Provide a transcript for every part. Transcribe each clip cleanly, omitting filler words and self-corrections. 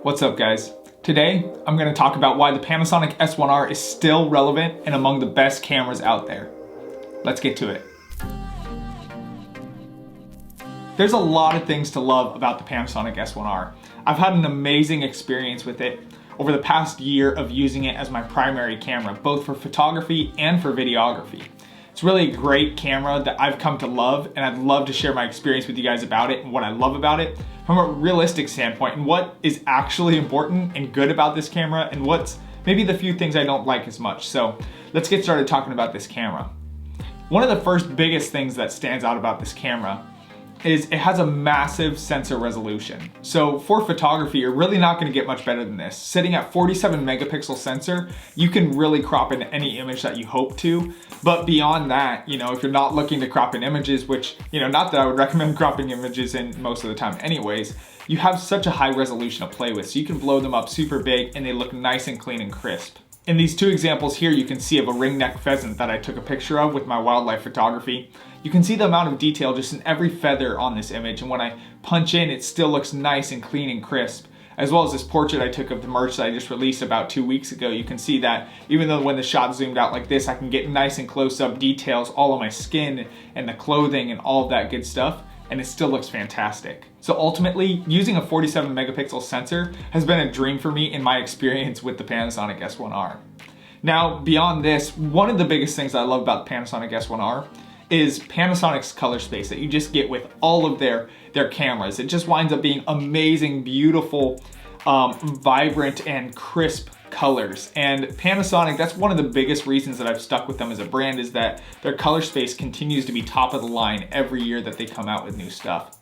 What's up, guys? Today, I'm going to talk about why the Panasonic S1R is still relevant and among the best cameras out there. Let's get to it. There's a lot of things to love about the Panasonic S1R. I've had an amazing experience with it over the past year of using it as my primary camera, both for photography and for videography. It's really a great camera that I've come to love, and I'd love to share my experience with you guys about it and what I love about it from a realistic standpoint and what is actually important and good about this camera and what's maybe the few things I don't like as much. So let's get started talking about this camera. One of the first biggest things that stands out about this camera is it has a massive sensor resolution. So for photography, you're really not gonna get much better than this. Sitting at 47 megapixel sensor, you can really crop in any image that you hope to. But beyond that, if you're not looking to crop in images, which, not that I would recommend cropping images in most of the time anyways, you have such a high resolution to play with. So you can blow them up super big and they look nice and clean and crisp. In these two examples here, you can see of a ringneck pheasant that I took a picture of with my wildlife photography. You can see the amount of detail just in every feather on this image, and when I punch in, it still looks nice and clean and crisp. As well as this portrait I took of the merch that I just released about 2 weeks ago, you can see that even though when the shot zoomed out like this, I can get nice and close-up details all on my skin and the clothing and all of that good stuff, and it still looks fantastic. So ultimately, using a 47 megapixel sensor has been a dream for me in my experience with the Panasonic S1R. Now, beyond this, one of the biggest things I love about the Panasonic S1R is Panasonic's color space that you just get with all of their cameras. It just winds up being amazing, beautiful, vibrant and crisp colors. And Panasonic, that's one of the biggest reasons that I've stuck with them as a brand, is that their color space continues to be top of the line every year that they come out with new stuff.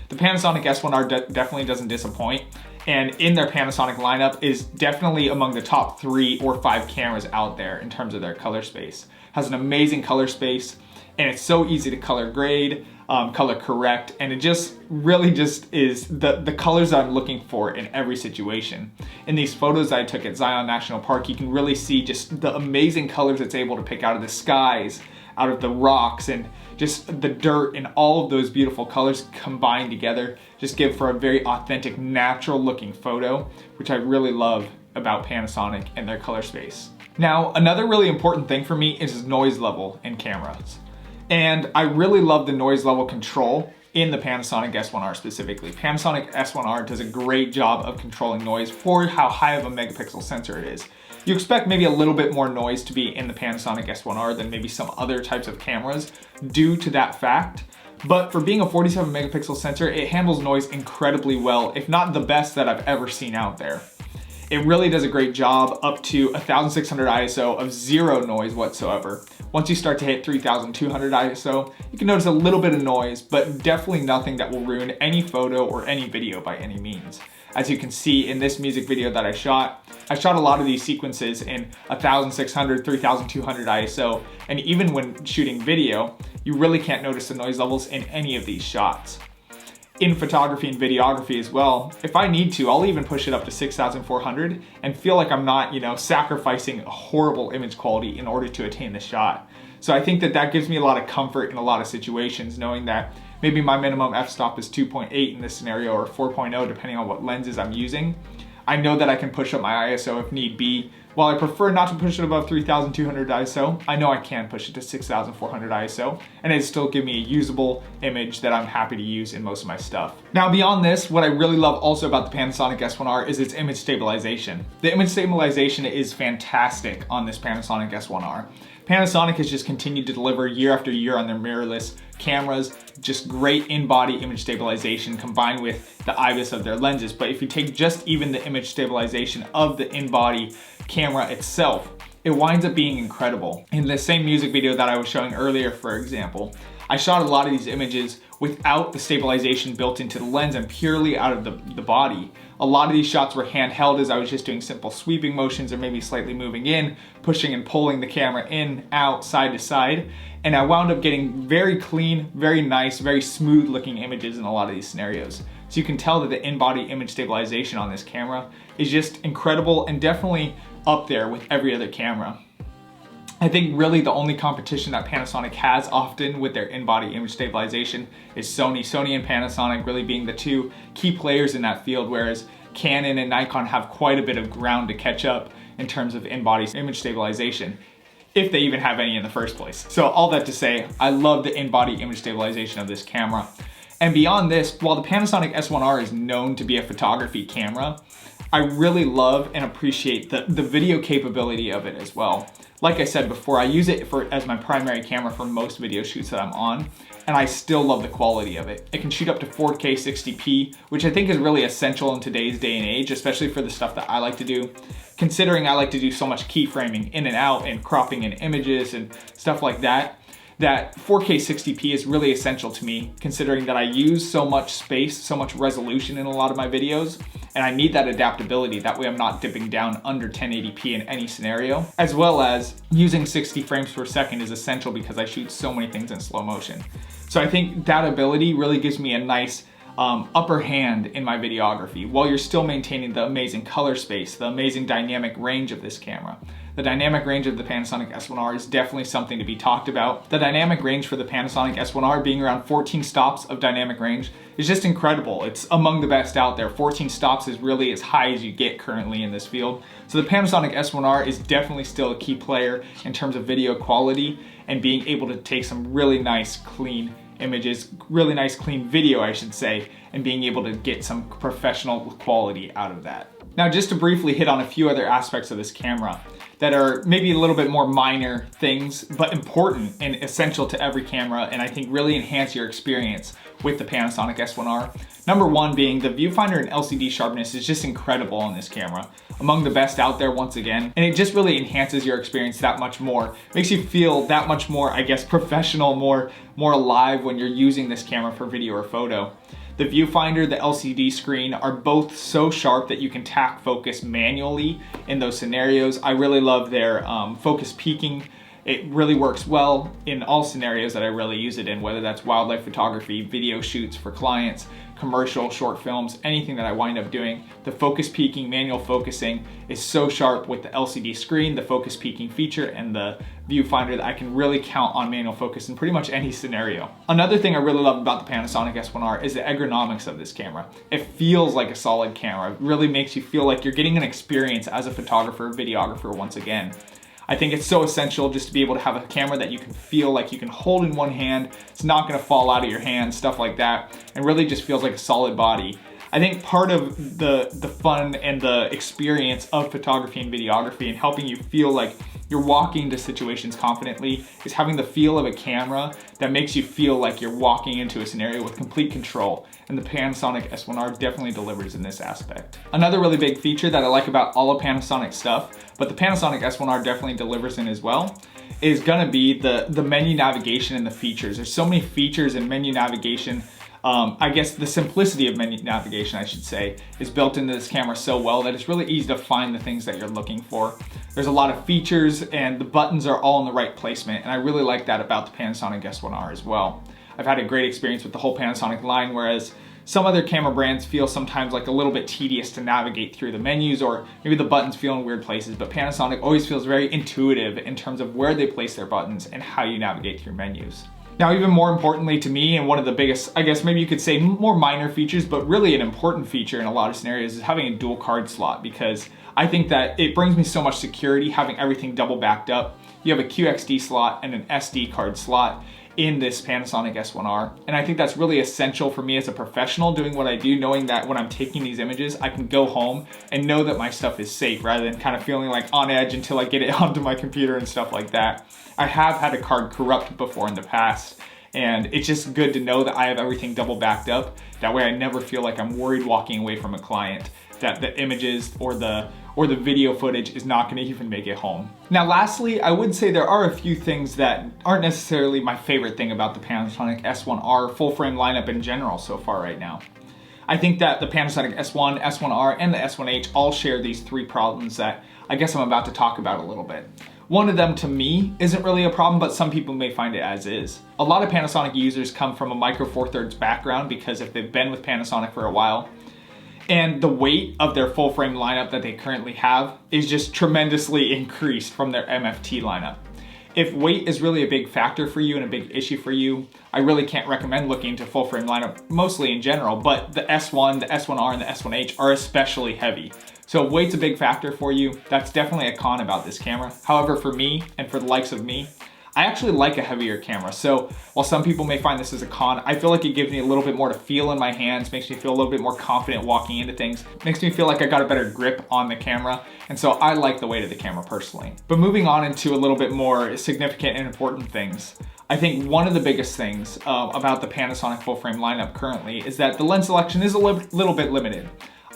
The Panasonic S1R definitely doesn't disappoint, and in their Panasonic lineup is definitely among the top 3 or 5 cameras out there in terms of their color space. Has an amazing color space, and it's so easy to color grade, color correct, and it just really just is the colors that I'm looking for in every situation. In these photos I took at Zion National Park, you can really see just the amazing colors it's able to pick out of the skies, out of the rocks, and just the dirt, and all of those beautiful colors combined together just give for a very authentic, natural looking photo, which I really love about Panasonic and their color space. Now, another really important thing for me is noise level in cameras. And I really love the noise level control in the Panasonic S1R specifically. Panasonic S1R does a great job of controlling noise for how high of a megapixel sensor it is. You expect maybe a little bit more noise to be in the Panasonic S1R than maybe some other types of cameras due to that fact. But for being a 47 megapixel sensor, it handles noise incredibly well, if not the best that I've ever seen out there. It really does a great job up to 1600 ISO of zero noise whatsoever. Once you start to hit 3200 ISO, you can notice a little bit of noise, but definitely nothing that will ruin any photo or any video by any means. As you can see in this music video that I shot a lot of these sequences in 1600, 3200 ISO, and even when shooting video, you really can't notice the noise levels in any of these shots. In photography and videography as well, if I need to, I'll even push it up to 6400 and feel like I'm not, sacrificing a horrible image quality in order to attain the shot. So I think that gives me a lot of comfort in a lot of situations, knowing that maybe my minimum f-stop is 2.8 in this scenario, or 4.0 depending on what lenses I'm using. I know that I can push up my ISO if need be. While I prefer not to push it above 3200 ISO, I know I can push it to 6400 ISO, and it still give me a usable image that I'm happy to use in most of my stuff. Now, beyond this, what I really love also about the Panasonic S1R is its image stabilization. The image stabilization is fantastic on this Panasonic S1R. Panasonic has just continued to deliver year after year on their mirrorless cameras, just great in-body image stabilization combined with the IBIS of their lenses. But if you take just even the image stabilization of the in-body camera itself, it winds up being incredible. In the same music video that I was showing earlier, for example, I shot a lot of these images without the stabilization built into the lens and purely out of the body. A lot of these shots were handheld as I was just doing simple sweeping motions or maybe slightly moving in, pushing and pulling the camera in, out, side to side. And I wound up getting very clean, very nice, very smooth looking images in a lot of these scenarios. So you can tell that the in-body image stabilization on this camera is just incredible and definitely up there with every other camera. I think really the only competition that Panasonic has often with their in-body image stabilization is Sony. Sony and Panasonic really being the two key players in that field, whereas Canon and Nikon have quite a bit of ground to catch up in terms of in-body image stabilization, if they even have any in the first place. So all that to say, I love the in-body image stabilization of this camera. And beyond this, while the Panasonic S1R is known to be a photography camera, I really love and appreciate the video capability of it as well. Like I said before, I use it as my primary camera for most video shoots that I'm on, and I still love the quality of it. It can shoot up to 4K 60p, which I think is really essential in today's day and age, especially for the stuff that I like to do. Considering I like to do so much keyframing in and out and cropping in images and stuff like that, that 4K 60p is really essential to me, considering that I use so much space, so much resolution in a lot of my videos, and I need that adaptability. That way I'm not dipping down under 1080p in any scenario, as well as using 60 frames per second is essential because I shoot so many things in slow motion. So I think that ability really gives me a nice upper hand in my videography, while you're still maintaining the amazing color space, the amazing dynamic range of this camera. The dynamic range of the Panasonic S1R is definitely something to be talked about. The dynamic range for the Panasonic S1R being around 14 stops of dynamic range is just incredible. It's among the best out there. 14 stops is really as high as you get currently in this field. So the Panasonic S1R is definitely still a key player in terms of video quality and being able to take some really nice clean images, really nice clean video I should say, and being able to get some professional quality out of that. Now just to briefly hit on a few other aspects of this camera that are maybe a little bit more minor things, but important and essential to every camera, and I think really enhance your experience with the Panasonic S1R. Number one being the viewfinder and LCD sharpness is just incredible on this camera. Among the best out there once again, and it just really enhances your experience that much more. Makes you feel that much more, I guess, professional, more alive when you're using this camera for video or photo. The viewfinder, the LCD screen are both so sharp that you can tack focus manually in those scenarios. I really love their focus peaking. It really works well in all scenarios that I really use it in, whether that's wildlife photography, video shoots for clients, commercial, short films, anything that I wind up doing. The focus peaking, manual focusing is so sharp with the LCD screen, the focus peaking feature, and the viewfinder that I can really count on manual focus in pretty much any scenario. Another thing I really love about the Panasonic S1R is the ergonomics of this camera. It feels like a solid camera. It really makes you feel like you're getting an experience as a photographer, videographer once again. I think it's so essential just to be able to have a camera that you can feel like you can hold in one hand, it's not gonna fall out of your hand, stuff like that, and really just feels like a solid body. I think part of the fun and the experience of photography and videography and helping you feel like you're walking into situations confidently is having the feel of a camera that makes you feel like you're walking into a scenario with complete control. And the Panasonic S1R definitely delivers in this aspect. Another really big feature that I like about all of Panasonic stuff, but the Panasonic S1R definitely delivers in as well, is gonna be the menu navigation and the features. There's so many features in menu navigation. I guess the simplicity of menu navigation, I should say, is built into this camera so well that it's really easy to find the things that you're looking for. There's a lot of features and the buttons are all in the right placement, and I really like that about the Panasonic S1R as well. I've had a great experience with the whole Panasonic line, whereas some other camera brands feel sometimes like a little bit tedious to navigate through the menus, or maybe the buttons feel in weird places, but Panasonic always feels very intuitive in terms of where they place their buttons and how you navigate through menus. Now, even more importantly to me, and one of the biggest, I guess maybe you could say more minor features, but really an important feature in a lot of scenarios is having a dual card slot, because I think that it brings me so much security having everything double backed up. You have a QXD slot and an SD card slot in this Panasonic S1R. And I think that's really essential for me as a professional doing what I do, knowing that when I'm taking these images, I can go home and know that my stuff is safe rather than kind of feeling like on edge until I get it onto my computer and stuff like that. I have had a card corrupt before in the past, and it's just good to know that I have everything double backed up. That way I never feel like I'm worried walking away from a client that the images or the video footage is not gonna even make it home. Now lastly, I would say there are a few things that aren't necessarily my favorite thing about the Panasonic S1R full frame lineup in general so far right now. I think that the Panasonic S1, S1R, and the S1H all share these three problems that I guess I'm about to talk about a little bit. One of them to me isn't really a problem, but some people may find it as is. A lot of Panasonic users come from a Micro Four Thirds background because if they've been with Panasonic for a while, and the weight of their full frame lineup that they currently have is just tremendously increased from their MFT lineup. If weight is really a big factor for you and a big issue for you, I really can't recommend looking to full frame lineup, mostly in general, but the S1, the S1R, and the S1H are especially heavy. So if weight's a big factor for you, that's definitely a con about this camera. However, for me, and for the likes of me, I actually like a heavier camera. So while some people may find this as a con, I feel like it gives me a little bit more to feel in my hands, makes me feel a little bit more confident walking into things, makes me feel like I got a better grip on the camera. And so I like the weight of the camera personally. But moving on into a little bit more significant and important things, I think one of the biggest things about the Panasonic full frame lineup currently is that the lens selection is a little bit limited.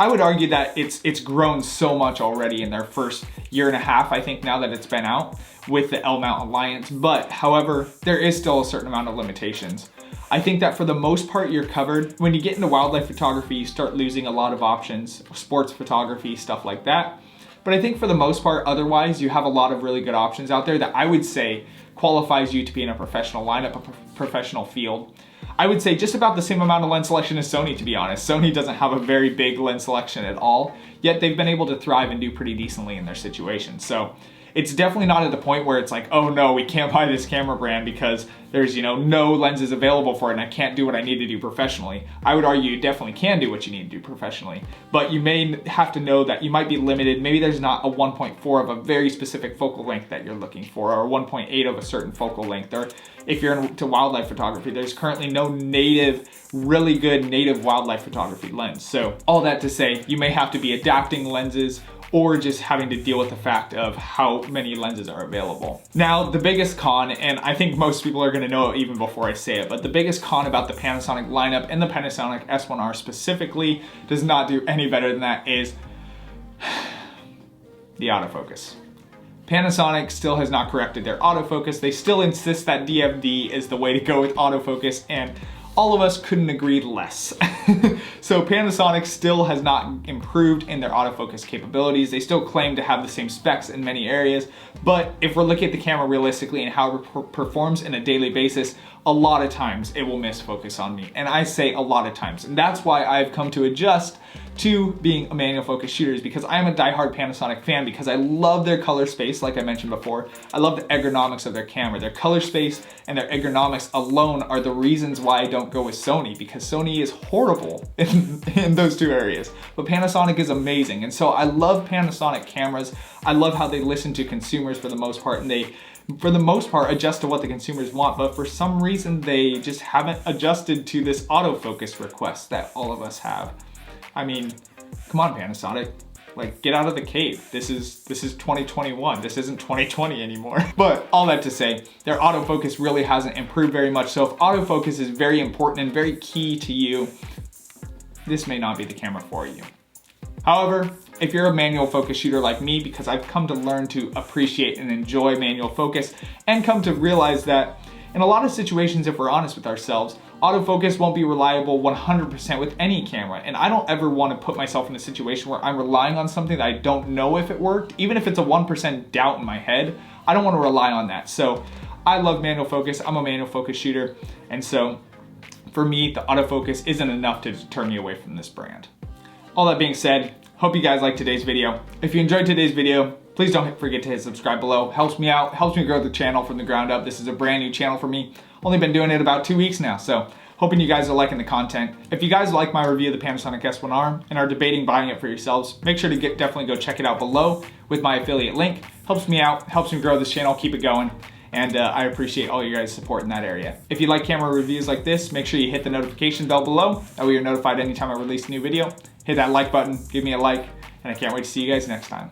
I would argue that it's grown so much already in their first year and a half, I think, now that it's been out with the L-mount Alliance, but however, there is still a certain amount of limitations. I think that for the most part, you're covered. When you get into wildlife photography, you start losing a lot of options, sports photography, stuff like that. But I think for the most part, otherwise, you have a lot of really good options out there that I would say qualifies you to be in a professional lineup, a professional field. I would say just about the same amount of lens selection as Sony, to be honest. Sony doesn't have a very big lens selection at all, yet they've been able to thrive and do pretty decently in their situation. So it's definitely not at the point where it's like, oh no, we can't buy this camera brand because there's, you know, no lenses available for it and I can't do what I need to do professionally. I would argue you definitely can do what you need to do professionally, but you may have to know that you might be limited. Maybe there's not a 1.4 of a very specific focal length that you're looking for, or 1.8 of a certain focal length, or if you're into wildlife photography, there's currently no really good native wildlife photography lens. So all that to say, you may have to be adapting lenses or just having to deal with the fact of how many lenses are available. Now, the biggest con, and I think most people are gonna know it even before I say it, but the biggest con about the Panasonic lineup and the Panasonic S1R specifically does not do any better than that is the autofocus. Panasonic still has not corrected their autofocus. They still insist that DFD is the way to go with autofocus, and all of us couldn't agree less. So Panasonic still has not improved in their autofocus capabilities. They still claim to have the same specs in many areas, but if we're looking at the camera realistically and how it performs in a daily basis, a lot of times it will miss focus on me. And I say a lot of times. And that's why I've come to adjust to being a manual focus shooter, is because I am a diehard Panasonic fan, because I love their color space, like I mentioned before. I love the ergonomics of their camera. Their color space and their ergonomics alone are the reasons why I don't go with Sony, because Sony is horrible in those two areas. But Panasonic is amazing. And so I love Panasonic cameras. I love how they listen to consumers for the most part, and they, for the most part, adjust to what the consumers want, but for some reason they just haven't adjusted to this autofocus request that all of us have. I mean, come on, Panasonic, like, get out of the cave. This is 2021. This isn't 2020 anymore. But all that to say, their autofocus really hasn't improved very much. So if autofocus is very important and very key to you, this may not be the camera for you. However, if you're a manual focus shooter like me, because I've come to learn to appreciate and enjoy manual focus, and come to realize that in a lot of situations, if we're honest with ourselves, autofocus won't be reliable 100% with any camera. And I don't ever want to put myself in a situation where I'm relying on something that I don't know if it worked. Even if it's a 1% doubt in my head, I don't want to rely on that. So I love manual focus. I'm a manual focus shooter. And so for me, the autofocus isn't enough to deter me away from this brand. All that being said, hope you guys liked today's video. If you enjoyed today's video, please don't forget to hit subscribe below. Helps me out, helps me grow the channel from the ground up. This is a brand new channel for me. Only been doing it about 2 weeks now, so hoping you guys are liking the content. If you guys like my review of the Panasonic S1R and are debating buying it for yourselves, make sure to definitely go check it out below with my affiliate link. Helps me out, helps me grow this channel, keep it going. And I appreciate all you guys' support in that area. If you like camera reviews like this, make sure you hit the notification bell below. That way you're notified anytime I release a new video. Hit that like button, give me a like, and I can't wait to see you guys next time.